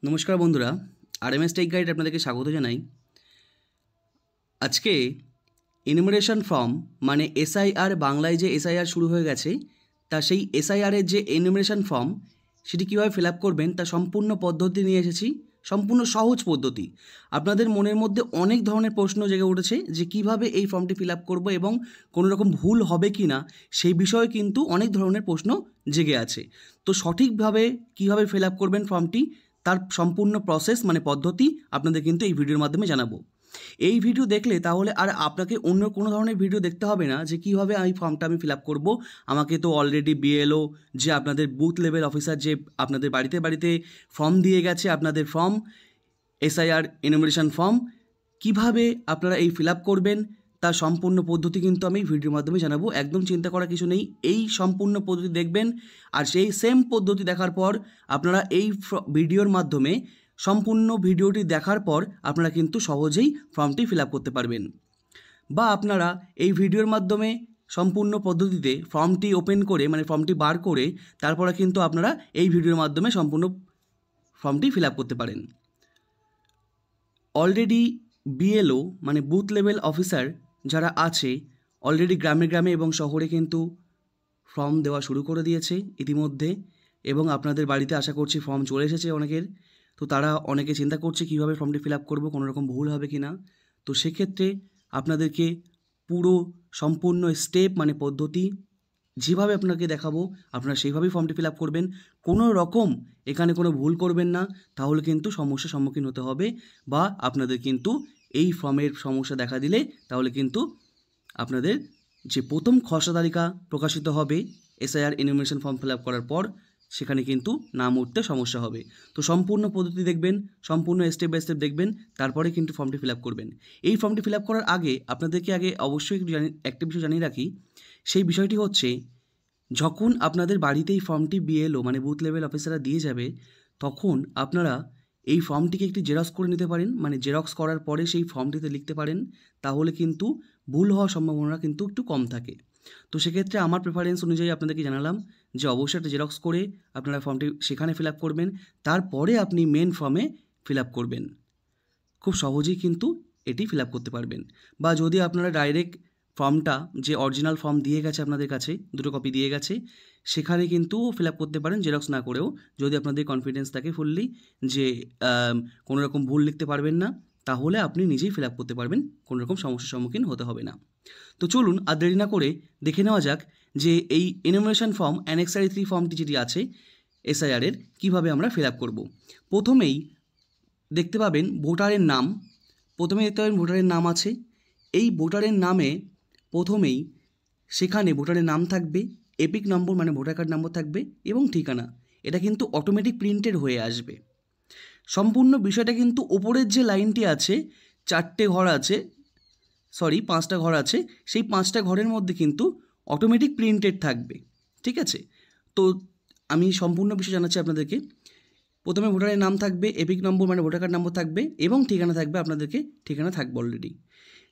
নমস্কার বন্ধুরা, RMS take guide আপনাদেরকে স্বাগত জানাই। আজকে এনুমারেশন ফর্ম মানে এসআইআর, বাংলায় যে এসআইআর শুরু হয়ে গেছে, তা সেই এসআইআরের যে এনুমারেশন ফর্ম সেটি কীভাবে ফিল আপ করবেন তা সম্পূর্ণ পদ্ধতি নিয়ে এসেছি। সম্পূর্ণ সহজ পদ্ধতি। আপনাদের মনের মধ্যে অনেক ধরনের প্রশ্ন জেগে উঠেছে যে কিভাবে এই ফর্মটি ফিল আপ করবো এবং কোনো রকম ভুল হবে কি না, সেই বিষয়ে কিন্তু অনেক ধরনের প্রশ্ন জেগে আছে। তো সঠিকভাবে কীভাবে ফিল আপ করবেন ফর্মটি, তার সম্পূর্ণ প্রসেস মানে পদ্ধতি আপনাদের কিন্তু এই ভিডিওর মাধ্যমে জানাবো। এই ভিডিও দেখলে তাহলে আর আপনাকে অন্য কোনো ধরনের ভিডিও দেখতে হবে না যে কীভাবে এই ফর্মটা আমি ফিল আপ করবো। আমাকে তো অলরেডি বিএলও যে আপনাদের বুথ লেভেল অফিসার যে আপনাদের বাড়িতে বাড়িতে ফর্ম দিয়ে গেছে, আপনাদের ফর্ম এসআইআর এনুমারেশন ফর্ম কিভাবে আপনারা এই ফিল আপ করবেন তার সম্পূর্ণ পদ্ধতি কিন্তু আমি ভিডিওর মাধ্যমে জানাবো। একদম চিন্তা করার কিছু নেই, এই সম্পূর্ণ পদ্ধতি দেখবেন আর সেই সেম পদ্ধতি দেখার পর আপনারা এই ভিডিওর মাধ্যমে সম্পূর্ণ ভিডিওটি দেখার পর আপনারা কিন্তু সহজেই ফর্মটি ফিল আপ করতে পারবেন। বা আপনারা এই ভিডিওর মাধ্যমে সম্পূর্ণ পদ্ধতিতে ফর্মটি ওপেন করে মানে ফর্মটি বার করে তারপরে কিন্তু আপনারা এই ভিডিওর মাধ্যমে সম্পূর্ণ ফর্মটি ফিল আপ করতে পারেন। অলরেডি বিএলও মানে বুথ লেভেল অফিসার যারা আছে অলরেডি গ্রামে গ্রামে এবং শহরে কিন্তু ফর্ম দেওয়া শুরু করে দিয়েছে ইতিমধ্যে, এবং আপনাদের বাড়িতে আশা করছি ফর্ম চলে এসেছে অনেকের। তো তারা অনেকে চিন্তা করছে কীভাবে ফর্মটি ফিল আপ করবো, কোনো রকম ভুল হবে কি না। তো সেক্ষেত্রে আপনাদেরকে পুরো সম্পূর্ণ স্টেপ মানে পদ্ধতি যেভাবে আপনাকে দেখাবো আপনারা সেইভাবেই ফর্মটি ফিল আপ করবেন। কোনো রকম এখানে কোনো ভুল করবেন না, তাহলে কিন্তু সমস্যার সম্মুখীন হতে হবে বা আপনাদের কিন্তু এই ফর্মের সমস্যা দেখা দিলে তাহলে কিন্তু আপনাদের যে প্রথম খসড়া তালিকা প্রকাশিত হবে SIR enumeration form fill up করার পর, সেখানে কিন্তু নাম উঠতে সমস্যা হবে। তো সম্পূর্ণ পদ্ধতি দেখবেন, সম্পূর্ণ স্টেপ বাই স্টেপ দেখবেন, তারপরে কিন্তু ফর্মটি ফিল আপ করবেন। এই ফর্মটি ফিল আপ করার আগে আপনাদেরকে অবশ্যই একটা বিষয় জানিয়ে রাখি। সেই বিষয়টি হচ্ছে, যখন আপনাদের বাড়িতে এই ফর্মটি বিএলও মানে বুথ লেভেল অফিসাররা দিয়ে যাবে, তখন আপনারা এই ফর্মটিকে একটি জেরক্স করে নিতে পারেন। মানে জেরক্স করার পরে সেই ফর্মটিতে লিখতে পারেন, তাহলে কিন্তু ভুল হওয়ার সম্ভাবনা কিন্তু একটু কম থাকে। তো সেক্ষেত্রে আমার প্রেফারেন্স অনুযায়ী আপনাদেরকে জানালাম যে অবশ্যই একটা জেরক্স করে আপনারা ফর্মটি সেখানে ফিল আপ করবেন, তারপরে আপনি মেন ফর্মে ফিল আপ করবেন। খুব সহজেই কিন্তু এটি ফিল আপ করতে পারবেন। বা যদি আপনারা ডাইরেক্ট ফর্মটা যে অরিজিনাল ফর্ম দিয়ে গেছে আপনাদের কাছে, দুটো কপি দিয়ে গেছে, সেখানে কিন্তু ফিল আপ করতে পারেন জেরক্স না করেও, যদি আপনাদের কনফিডেন্স থাকে ফুললি যে কোনো রকম ভুল লিখতে পারবেন না, তাহলে আপনি নিজেই ফিল আপ করতে পারবেন, কোনো রকম সমস্যার সম্মুখীন হতে হবে না। তো চলুন আর দেরি না করে দেখে নেওয়া যাক যে এই এনুমারেশন ফর্ম অ্যানেক্সারি 3 ফর্মটি যেটি আছে এসআইআরের কীভাবে আমরা ফিল আপ করব। প্রথমেই দেখতে পাবেন ভোটারের নাম। প্রথমে দেখতে পাবেন ভোটারের নাম আছে। এই ভোটারের নামে প্রথমেই সেখানে ভোটারের নাম থাকবে, এপিক নম্বর মানে ভোটার কার্ড নম্বর থাকবে এবং ঠিকানা। এটা কিন্তু অটোমেটিক প্রিন্টেড হয়ে আসবে। সম্পূর্ণ বিষয়টা কিন্তু ওপরের যে লাইনটি আছে, 4টে ঘর আছে, 5টা ঘর আছে, সেই 5টা ঘরের মধ্যে কিন্তু অটোমেটিক প্রিন্টেড থাকবে। ঠিক আছে, তো আমি সম্পূর্ণ বিষয় জানাচ্ছি আপনাদেরকে। প্রথমে ভোটারের নাম থাকবে, এপিক নম্বর মানে ভোটার কার্ড নম্বর থাকবে এবং ঠিকানা থাকবে, আপনাদেরকে ঠিকানা থাকবে অলরেডি।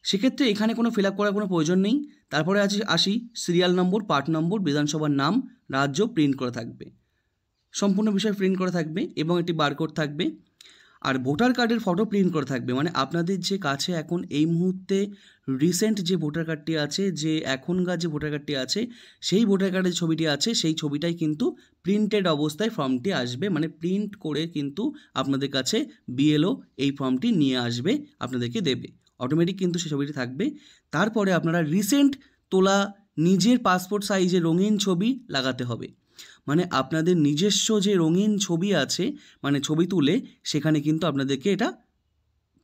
সেক্ষেত্রে এখানে কোনো ফিল আপ করার কোনো প্রয়োজন নেই। তারপরে আসি সিরিয়াল নম্বর, পার্ট নম্বর, বিধানসভার নাম, রাজ্য প্রিন্ট করা থাকবে, সম্পূর্ণ বিষয় প্রিন্ট করা থাকবে এবং একটি বারকোড থাকবে। আর ভোটার কার্ডের ফটো প্রিন্ট করা থাকবে, মানে আপনাদের যে কাছে এখন এই মুহূর্তে রিসেন্ট যে ভোটার কার্ডটি আছে, যে এখনকার যে ভোটার কার্ডটি আছে, সেই ভোটার কার্ডের ছবিটি আছে, সেই ছবিটাই কিন্তু প্রিন্টেড অবস্থায় ফর্মটি আসবে। মানে প্রিন্ট করে কিন্তু আপনাদের কাছে বিএলও এই ফর্মটি নিয়ে আসবে, আপনাদেরকে দেবে, অটোমেটিক কিন্তু সেই ছবিটি থাকবে। তারপরে আপনারা রিসেন্ট তোলা নিজের পাসপোর্ট সাইজের রঙিন ছবি লাগাতে হবে। মানে আপনাদের নিজস্ব যে রঙিন ছবি আছে, মানে ছবি তুলে সেখানে কিন্তু আপনাদেরকে এটা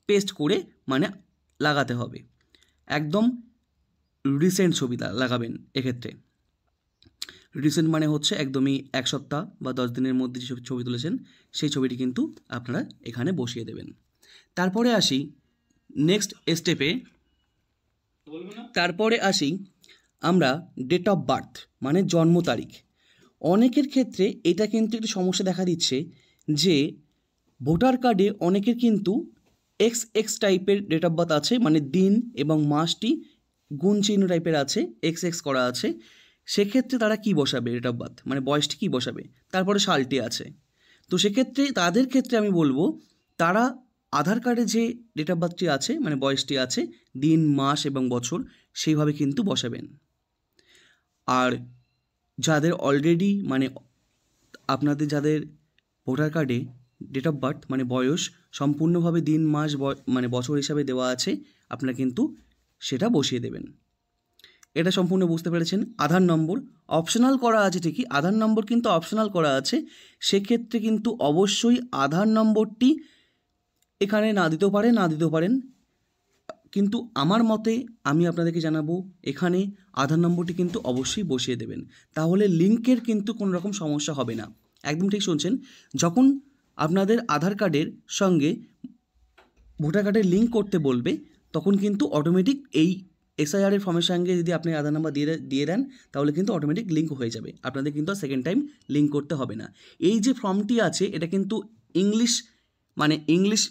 পেস্ট করে মানে লাগাতে হবে। একদম রিসেন্ট ছবি লাগাবেন। এক্ষেত্রে রিসেন্ট মানে হচ্ছে একদমই 1 সপ্তাহ বা 10 দিনের মধ্যে যে ছবি তুলেছেন সেই ছবিটি কিন্তু আপনারা এখানে বসিয়ে দেবেন। তারপরে আসি নেক্সট স্টেপে। তারপরে আসি আমরা ডেট অফ বার্থ মানে জন্ম তারিখ। অনেকের ক্ষেত্রে এটা কিন্তু একটু সমস্যা দেখা দিচ্ছে যে ভোটার কার্ডে অনেকের কিন্তু XX টাইপের ডেট অফ বার্থ আছে, মানে দিন এবং মাসটি গুণ চিহ্ন টাইপের আছে, XX করা আছে। সেক্ষেত্রে তারা কি বসাবে ডেট অফ বার্থ মানে বয়সটি কী বসাবে, তারপরে সালটি আছে। তো সেক্ষেত্রে তাদের ক্ষেত্রে আমি বলবো তারা আধার কার্ডে যে ডেট অফ বার্থটি আছে মানে বয়সটি আছে, দিন মাস এবং বছর সেইভাবে কিন্তু বসাবেন। আর যাদের অলরেডি মানে আপনাদের যাদের ভোটার কার্ডে ডেট অফ বার্থ মানে বয়স সম্পূর্ণভাবে দিন মাস মানে বছর হিসাবে দেওয়া আছে, আপনারা কিন্তু সেটা বসিয়ে দেবেন। এটা সম্পূর্ণ বুঝতে পেরেছেন। আধার নম্বর অপশনাল করা আছে ঠিকই, আধার নম্বর কিন্তু অপশনাল করা আছে, সেক্ষেত্রে কিন্তু অবশ্যই আধার নম্বরটি এখানে না দিতেও পারেন, কিন্তু আমার মতে আমি আপনাদেরকে জানাবো এখানে আধার নম্বরটি কিন্তু অবশ্যই বসিয়ে দেবেন, তাহলে লিঙ্কের কিন্তু কোনো রকম সমস্যা হবে না। একদম ঠিক শুনছেন, যখন আপনাদের আধার কার্ডের সঙ্গে ভোটার কার্ডের লিঙ্ক করতে বলবে তখন কিন্তু অটোমেটিক এই এসআইআরের ফর্মের সঙ্গে যদি আপনি আধার নাম্বার দিয়ে দেন তাহলে কিন্তু অটোমেটিক লিঙ্ক হয়ে যাবে, আপনাদের কিন্তু আর সেকেন্ড টাইম লিঙ্ক করতে হবে না। এই যে ফর্মটি আছে এটা কিন্তু ইংলিশ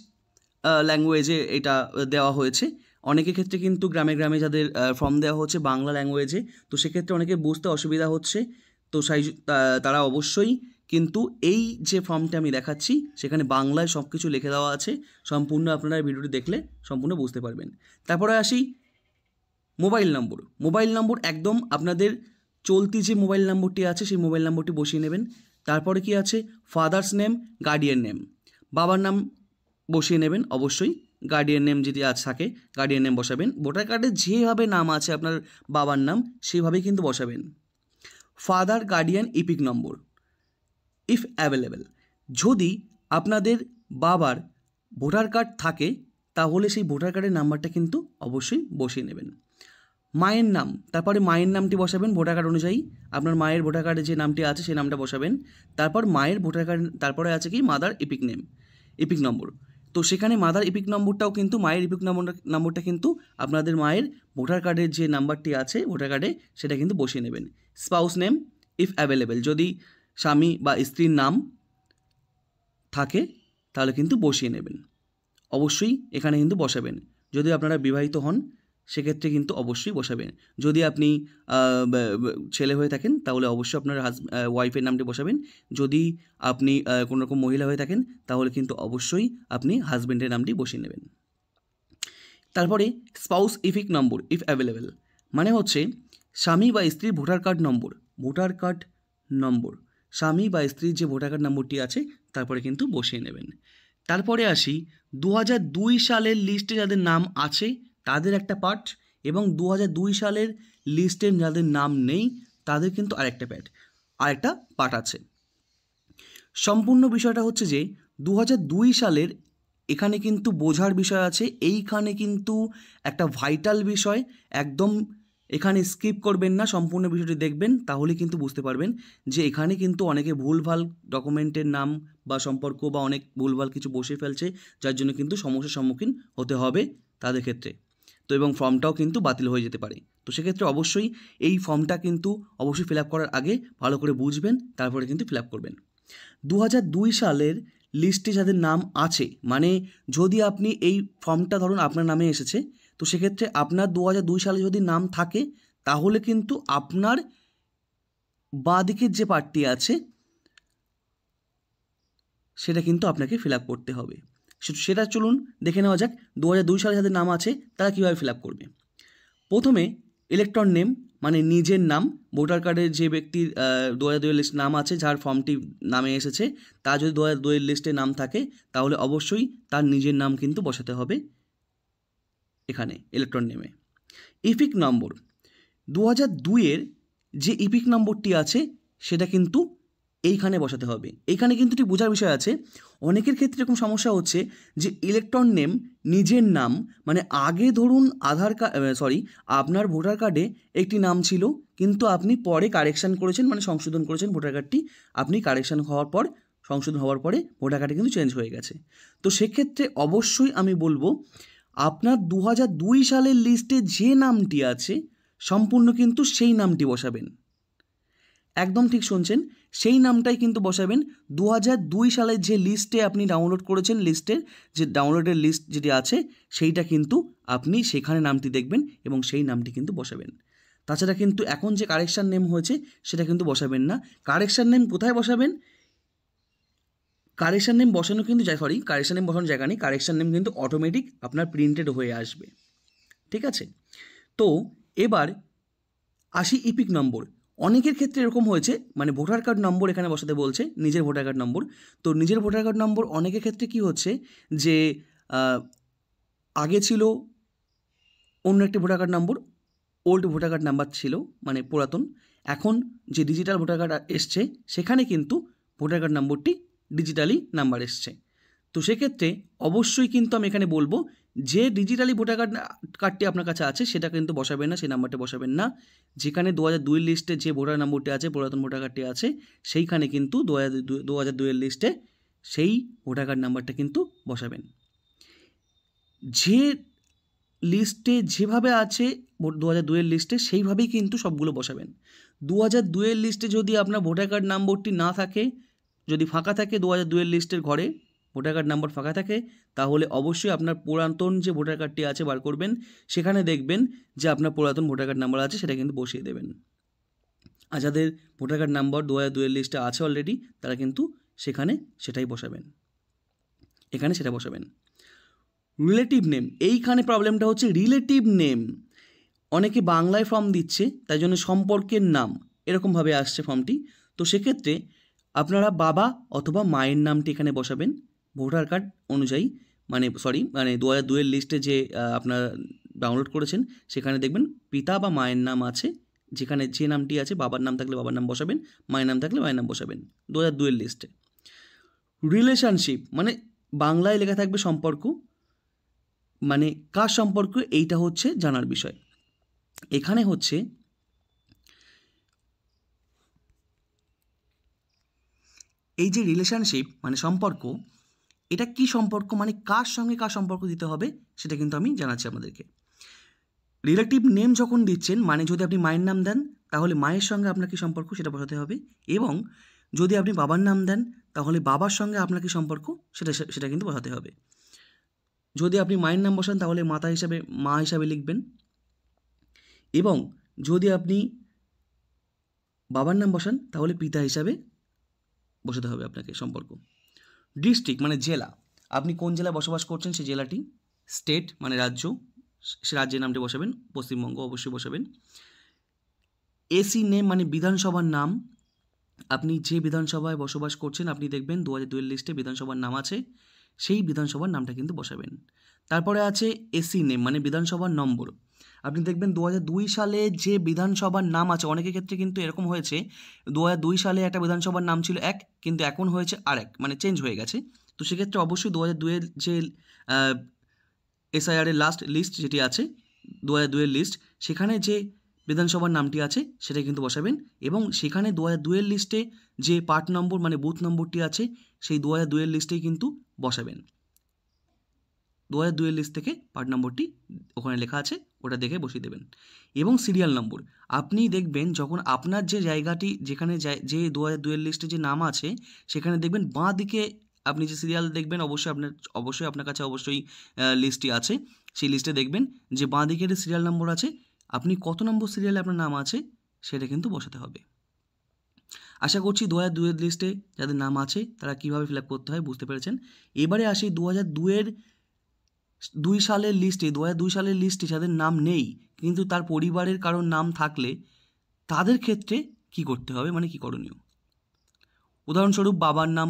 ল্যাঙ্গুয়েজে এটা দেওয়া হয়েছে। অনেকের ক্ষেত্রে কিন্তু গ্রামে গ্রামে যাদের ফর্ম দেওয়া হচ্ছে বাংলা ল্যাঙ্গুয়েজে, তো সেক্ষেত্রে অনেকে বুঝতে অসুবিধা হচ্ছে, তো তারা অবশ্যই কিন্তু এই যে ফর্মটা আমি দেখাচ্ছি সেখানে বাংলায় সব কিছু লিখে দেওয়া আছে, সম্পূর্ণ আপনারা ভিডিওটি দেখলে সম্পূর্ণ বুঝতে পারবেন। তারপরে আসি মোবাইল নম্বর একদম আপনাদের চলতি যে মোবাইল নম্বরটি আছে সেই মোবাইল নম্বরটি বসিয়ে নেবেন। তারপরে কি আছে ফাদার্স নেম, গার্ডিয়ান নেম, বাবার নাম বসিয়ে নেবেন অবশ্যই, গার্ডিয়ান নেম যদি আজ থাকে গার্ডিয়ান নেম বসাবেন, ভোটার কার্ডে যেভাবে নাম আছে আপনার বাবার নাম সেইভাবেই কিন্তু বসাবেন। Father guardian epic number if available, যদি আপনাদের বাবার ভোটার কার্ড থাকে তাহলে সেই ভোটার কার্ডের নাম্বারটা কিন্তু অবশ্যই বসিয়ে নেবেন। মায়ের নাম, তারপরে মায়ের নামটি বসাবেন ভোটার কার্ড অনুযায়ী, আপনার মায়ের ভোটার কার্ডে যে নামটি আছে সেই নামটা বসাবেন। তারপর মায়ের ভোটার কার্ড, তারপরে আছে কি মাদার ইপিক নম্বর, তো সেখানে মাদার ইপিক নম্বরটাও কিন্তু মায়ের ইপিক নম্বরটা কিন্তু আপনাদের মায়ের ভোটার কার্ডের যে নাম্বারটি আছে ভোটার কার্ডে সেটা কিন্তু বসিয়ে নেবেন। স্পাউস নেম ইফ অ্যাভেলেবেল, যদি স্বামী বা স্ত্রীর নাম থাকে তাহলে কিন্তু বসিয়ে নেবেন, অবশ্যই এখানে কিন্তু বসাবেন। যদি আপনারা বিবাহিত হন সেক্ষেত্রে কিন্তু অবশ্যই বসাবেন, যদি আপনি ছেলে হয়ে থাকেন তাহলে অবশ্যই আপনার ওয়াইফের নামটি বসাবেন, যদি আপনি কোনো রকম মহিলা হয়ে থাকেন তাহলে কিন্তু অবশ্যই আপনি হাজব্যান্ডের নামটি বসিয়ে নেবেন। তারপরে spouse epic number if available, মানে হচ্ছে স্বামী বা স্ত্রীর ভোটার কার্ড নম্বর স্বামী বা স্ত্রীর যে ভোটার কার্ড নম্বরটি আছে তারপরে কিন্তু বসিয়ে নেবেন। তারপরে আসি 2002 সালের লিস্টে যাদের নাম আছে তাদের একটা পার্ট, এবং 2002 সালের লিস্টে যাদের নাম নেই তাদের কিন্তু আরেকটা পার্ট আছে। সম্পূর্ণ বিষয়টা হচ্ছে যে 2002 সালের এখানে কিন্তু বোঝার বিষয় আছে, এইখানে কিন্তু একটা ভাইটাল বিষয়, একদম এখানে স্কিপ করবেন না, সম্পূর্ণ বিষয়টি দেখবেন তাহলে কিন্তু বুঝতে পারবেন যে এখানে কিন্তু অনেকে ভুলভাল ডকুমেন্টের নাম বা সম্পর্ক বা অনেক ভুলভাল কিছু বসে ফেলছে, যার জন্য কিন্তু সমস্যার সম্মুখীন হতে হবে তাদের ক্ষেত্রে, তো এবং ফর্মটাও কিন্তু বাতিল হয়ে যেতে পারে। তো সেক্ষেত্রে অবশ্যই এই ফর্মটা কিন্তু অবশ্যই ফিল আপ করার আগে ভালো করে বুঝবেন, তারপরে কিন্তু ফিল আপ করবেন। 2002 সালের লিস্টে যাদের নাম আছে, মানে যদি আপনি এই ফর্মটা ধরুন আপনার নামে এসেছে, তো সেক্ষেত্রে আপনার 2002 সালে যদি নাম থাকে তাহলে কিন্তু আপনার বাঁ দিকের যে পার্টটি আছে সেটা কিন্তু আপনাকে ফিল আপ করতে হবে। সেটা চলুন দেখে নেওয়া যাক 2002 সালে যাদের নাম আছে তারা কীভাবে ফিল আপ করবে। প্রথমে ইলেকট্রন নেম মানে নিজের নাম, ভোটার কার্ডের যে ব্যক্তির 2002 লিস্ট নাম আছে, যার ফর্মটি নামে এসেছে, তার যদি 2002 লিস্টে নাম থাকে তাহলে অবশ্যই তার নিজের নাম কিন্তু বসাতে হবে এখানে ইলেকট্রন নেমে। ইপিক নম্বর 2002-এর যে ইপিক নম্বরটি আছে সেটা কিন্তু এইখানে বসাতে হবে। এইখানে কিন্তু একটি বোঝার বিষয় আছে, অনেকের ক্ষেত্রে এরকম সমস্যা হচ্ছে যে ইলেকট্রন নেম নিজের নাম, মানে আগে ধরুন আপনার ভোটার কার্ডে একটি নাম ছিল কিন্তু আপনি পরে কারেকশান করেছেন, মানে সংশোধন করেছেন ভোটার কার্ডটি, আপনি সংশোধন হওয়ার পরে ভোটার কার্ডটি কিন্তু চেঞ্জ হয়ে গেছে। তো সেক্ষেত্রে অবশ্যই আমি বলবো আপনার 2002 সালের লিস্টে যে নামটি আছে সম্পূর্ণ কিন্তু সেই নামটি বসাবেন, একদম ঠিক শুনছেন, সেই নামটাই কিন্তু বসাবেন। 2002 সালের যে লিস্টে আপনি ডাউনলোড করেছেন, লিস্টের যে ডাউনলোডের লিস্ট যেটি আছে সেইটা কিন্তু আপনি সেখানে নামটি দেখবেন এবং সেই নামটি কিন্তু বসাবেন। তাছাড়া কিন্তু এখন যে কারেকশান নেম হয়েছে সেটা কিন্তু বসাবেন না। কারেকশান নেম কোথায় বসাবেন? কারেকশান নেম বসানো কিন্তু কারেকশান নেম বসানোর জায়গা নেই, কারেকশান নেম কিন্তু অটোমেটিক আপনার প্রিন্টেড হয়ে আসবে, ঠিক আছে। তো এবার আসি ইপিক নম্বর। অনেকের ক্ষেত্রে এরকম হয়েছে, মানে ভোটার কার্ড নম্বর এখানে বসাতে বলছে, নিজের ভোটার কার্ড নম্বর। তো নিজের ভোটার কার্ড নম্বর অনেকের ক্ষেত্রে কি হচ্ছে যে আগে ছিল অন্য একটি ভোটার কার্ড নম্বর, ওল্ড ভোটার কার্ড নাম্বার ছিল, মানে পুরাতন। এখন যে ডিজিটাল ভোটার কার্ড এসছে সেখানে কিন্তু ভোটার কার্ড নম্বরটি ডিজিটালি নাম্বার এসছে। তো সেক্ষেত্রে অবশ্যই কিন্তু আমি এখানে বলবো যে ডিজিটালি ভোটার কার্ডটি আপনার কাছে আছে সেটা কিন্তু বসাবেন না, সেই নাম্বারটা বসাবেন না। যেখানে 2002 লিস্টে যে ভোটার নম্বরটি আছে, পুরাতন ভোটার কার্ডটি আছে, সেইখানে কিন্তু 2002 লিস্টে সেই ভোটার কার্ড নাম্বারটা কিন্তু বসাবেন। যে লিস্টে যেভাবে আছে 2002 লিস্টে সেইভাবেই কিন্তু সবগুলো বসাবেন। 2002 লিস্টে যদি আপনার ভোটার কার্ড নম্বরটি না থাকে, যদি ফাঁকা থাকে 2002 লিস্টের ঘরে ভোটার কার্ড নাম্বার ফাঁকা থাকে, তাহলে অবশ্যই আপনার পুরাতন যে ভোটার কার্ডটি আছে বার করবেন, সেখানে দেখবেন যে আপনার পুরাতন ভোটার কার্ড নাম্বার আছে, সেটা কিন্তু বসিয়ে দেবেন। আর যাদের ভোটার কার্ড নাম্বার 2002 লিস্টে আছে অলরেডি, তারা কিন্তু সেখানে সেটাই বসাবেন, এখানে সেটা বসাবেন। রিলেটিভ নেম, এইখানে প্রবলেমটা হচ্ছে রিলেটিভ নেম। অনেকে বাংলায় ফর্ম দিচ্ছে, তাই জন্য সম্পর্কের নাম এরকমভাবে আসছে ফর্মটি। তো সেক্ষেত্রে আপনারা বাবা অথবা মায়ের নামটি এখানে বসাবেন ভোটার কার্ড অনুযায়ী, মানে 2002 লিস্টে যে আপনারা ডাউনলোড করেছেন সেখানে দেখবেন পিতা বা মায়ের নাম আছে, যেখানে যে নামটি আছে, বাবার নাম থাকলে বাবার নাম বসাবেন, মায়ের নাম থাকলে মায়ের নাম বসাবেন 2002 লিস্টে। রিলেশনশিপ মানে বাংলায় লেখা থাকবে সম্পর্ক, মানে কার সম্পর্ক এইটা হচ্ছে জানার বিষয়। এখানে হচ্ছে এই যে রিলেশনশিপ মানে সম্পর্ক, এটা কি সম্পর্ক, মানে কার সঙ্গে কার সম্পর্ক দিতে হবে সেটা কিন্তু আমি জানাচ্ছি আপনাদেরকে। রিলেটিভ নেম যখন দিচ্ছেন, মানে যদি আপনি মায়ের নাম দেন তাহলে মায়ের সঙ্গে আপনার কী সম্পর্ক সেটা বোঝাতে হবে, এবং যদি আপনি বাবার নাম দেন তাহলে বাবার সঙ্গে আপনার কী সম্পর্ক সেটা কিন্তু বোঝাতে হবে। যদি আপনি মায়ের নাম বসান তাহলে মা হিসাবে লিখবেন, এবং যদি আপনি বাবার নাম বসান তাহলে পিতা হিসাবে বসাতে হবে আপনাকে সম্পর্ক। ডিস্ট্রিক্ট মানে জেলা, আপনি কোন জেলায় বসবাস করছেন সেই জেলাটি। স্টেট মানে রাজ্য, সে রাজ্যের নামটি বসাবেন, পশ্চিমবঙ্গ অবশ্যই বসাবেন। এসি নেম মানে বিধানসভার নাম, আপনি যে বিধানসভায় বসবাস করছেন আপনি দেখবেন 2002 লিস্টে বিধানসভার নাম আছে, সেই বিধানসভার নামটা কিন্তু বসাবেন। তারপরে আছে এসি নেম মানে বিধানসভার নম্বর, আপনি দেখবেন 2002 সালে যে বিধানসভার নাম আছে, অনেকের ক্ষেত্রে কিন্তু এরকম হয়েছে 2002 সালে একটা বিধানসভার নাম ছিল এক, কিন্তু এখন হয়েছে আরেক, মানে চেঞ্জ হয়ে গেছে। তো সেক্ষেত্রে অবশ্যই 2002 যে এসআইআরের লাস্ট লিস্ট যেটি আছে 2002 লিস্ট, সেখানে যে বিধানসভার নামটি আছে সেটা কিন্তু বসাবেন, এবং সেখানে 2002 লিস্টে যে পার্ট নম্বর মানে বুথ নম্বরটি আছে সেই 2002 লিস্টেই কিন্তু বসাবেন। 2002 লিস্ট থেকে পার্ট নম্বরটি ওখানে লেখা আছে, ওটা দেখে বসিয়ে দেবেন। এবং সিরিয়াল নম্বর, আপনি দেখবেন যখন আপনার যে জায়গাটি যেখানে যে 2002 লিস্টে যে নাম আছে সেখানে দেখবেন বাঁ দিকে আপনি যে সিরিয়াল দেখবেন, অবশ্যই আপনার কাছে অবশ্যই লিস্টটি আছে, সেই লিস্টে দেখবেন যে বাঁ দিকের সিরিয়াল নম্বর আছে, আপনি কত নম্বর সিরিয়ালে আপনার নাম আছে সেটা কিন্তু বসাতে হবে। আশা করছি 2002 লিস্টে যাদের নাম আছে তারা কীভাবে ফিল আপ করতে হয় বুঝতে পেরেছেন। এবারে আসি 2002 সালের লিস্টে, 2002 সালের লিস্টে যাদের নাম নেই কিন্তু তার পরিবারের কারোর নাম থাকলে তাদের ক্ষেত্রে কি করতে হবে, মানে কি করণীয়। উদাহরণস্বরূপ বাবার নাম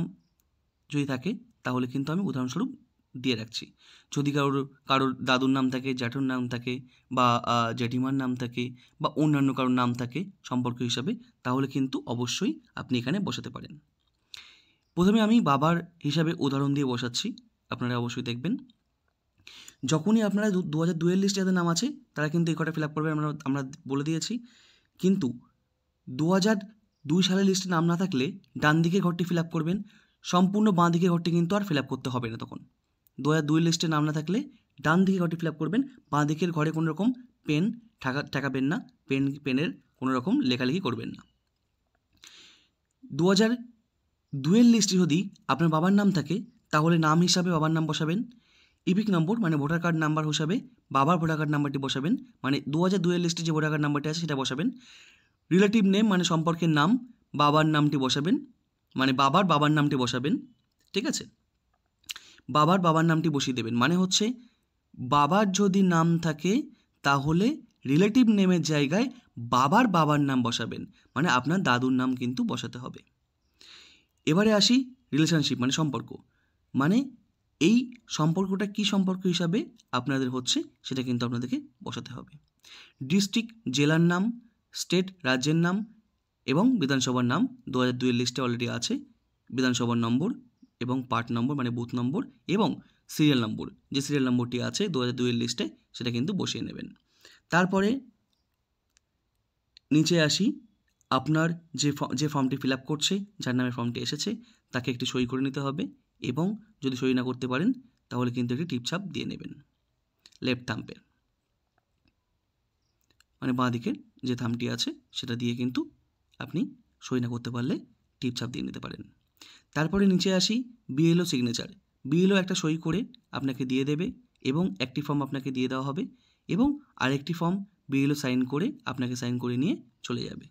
যদি থাকে তাহলে কিন্তু আমি উদাহরণস্বরূপ দিয়ে রাখছি, যদি কারোর দাদুর নাম থাকে, জ্যাঠুর নাম থাকে, বা জেঠিমার নাম থাকে, বা অন্যান্য কারোর নাম থাকে সম্পর্ক হিসাবে, তাহলে কিন্তু অবশ্যই আপনি এখানে বসাতে পারেন। প্রথমে আমি বাবার হিসাবে উদাহরণ দিয়ে বসাচ্ছি, আপনারা অবশ্যই দেখবেন। যখনই আপনারা 2002 লিস্টে যাদের নাম আছে তারা কিন্তু এই কটা ফিল আপ করবেন, আমরা বলে দিয়েছি। কিন্তু 2002 সালের লিস্টে নাম না থাকলে ডান দিকে ঘরটি ফিল আপ করবেন, সম্পূর্ণ বাঁ দিকে ঘরটি কিন্তু আর ফিল আপ করতে হবে না। তখন 2002 লিস্টে নাম না থাকলে ডান দিকে ঘরটি ফিল আপ করবেন, বাঁ দিকের ঘরে কোনো রকম পেন ঠেকাবেন না, পেনের কোনো রকম লেখালেখি করবেন না। 2002 লিস্টে যদি আপনার বাবার নাম থাকে তাহলে নাম হিসাবে বাবার নাম বসাবেন, ইপিক নম্বর মানে ভোটার কার্ড নাম্বার হিসাবে বাবার ভোটার কার্ড নাম্বারটি বসাবেন, মানে 2002 লিস্টে যে ভোটার কার্ড নাম্বারটি আছে সেটা বসাবেন। রিলেটিভ নেম মানে সম্পর্কের নাম, বাবার নামটি বসাবেন, মানে বাবার নামটি বসাবেন, ঠিক আছে। বাবার নামটি বসিয়ে দেবেন, মানে হচ্ছে বাবার যদি নাম থাকে তাহলে রিলেটিভ নেমের জায়গায় বাবার নাম বসাবেন, মানে আপনার দাদুর নাম কিন্তু বসাতে হবে। এবারে আসি রিলেশনশিপ মানে সম্পর্ক, মানে এই সম্পর্কটা কি সম্পর্ক হিসাবে আপনাদের হচ্ছে সেটা কিন্তু আপনাদেরকে বসাতে হবে। ডিস্ট্রিক্ট জেলার নাম, স্টেট রাজ্যের নাম এবং বিধানসভার নাম 2002 এর লিস্টে অলরেডি আছে। বিধানসভার নম্বর এবং পার্ট নম্বর মানে বুথ নম্বর এবং সিরিয়াল নম্বর, যে সিরিয়াল নম্বরটি আছে 2002 এর লিস্টে সেটা কিন্তু বসিয়ে নেবেন। তারপরে নিচে আসি, আপনার যে ফর্মটি ফিল আপ করছে, যার নামে ফর্মটি এসেছে তাকে একটি সই করে নিতে হবে এবং যদি সই না করতে পারেন তাহলে কিন্তু একটি টিপছাপ দিয়ে নেবেন লেফট থাম্পের, মানে বাঁ দিকের যে থামটি আছে সেটা দিয়ে কিন্তু আপনি সই না করতে পারলে টিপছাপ দিয়ে নিতে পারেন। তারপরে নিচে আসি বিএলও সিগনেচার। বিএলও একটা সই করে আপনাকে দিয়ে দেবে এবং একটি ফর্ম আপনাকে দিয়ে দেওয়া হবে এবং আরেকটি ফর্ম বিএলও সাইন করে আপনাকে সাইন করে নিয়ে চলে যাবে।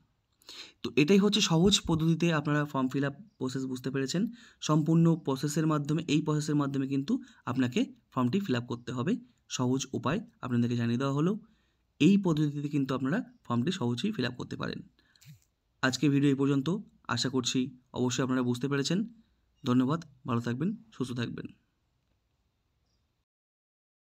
তো এটাই হচ্ছে সহজ পদ্ধতিতে আপনারা ফর্ম ফিল আপ প্রসেস বুঝতে পেরেছেন। সম্পূর্ণ প্রসেসের মাধ্যমে, এই প্রসেসের মাধ্যমে কিন্তু আপনাকে ফর্মটি ফিল আপ করতে হবে। সহজ উপায় আপনাদেরকে জানিয়ে দেওয়া হলো। এই পদ্ধতিতে কিন্তু আপনারা ফর্মটি সহজেই ফিল আপ করতে পারেন। আজকে ভিডিও এই পর্যন্ত, আশা করছি অবশ্যই আপনারা বুঝতে পেরেছেন। ধন্যবাদ, ভালো থাকবেন, সুস্থ থাকবেন।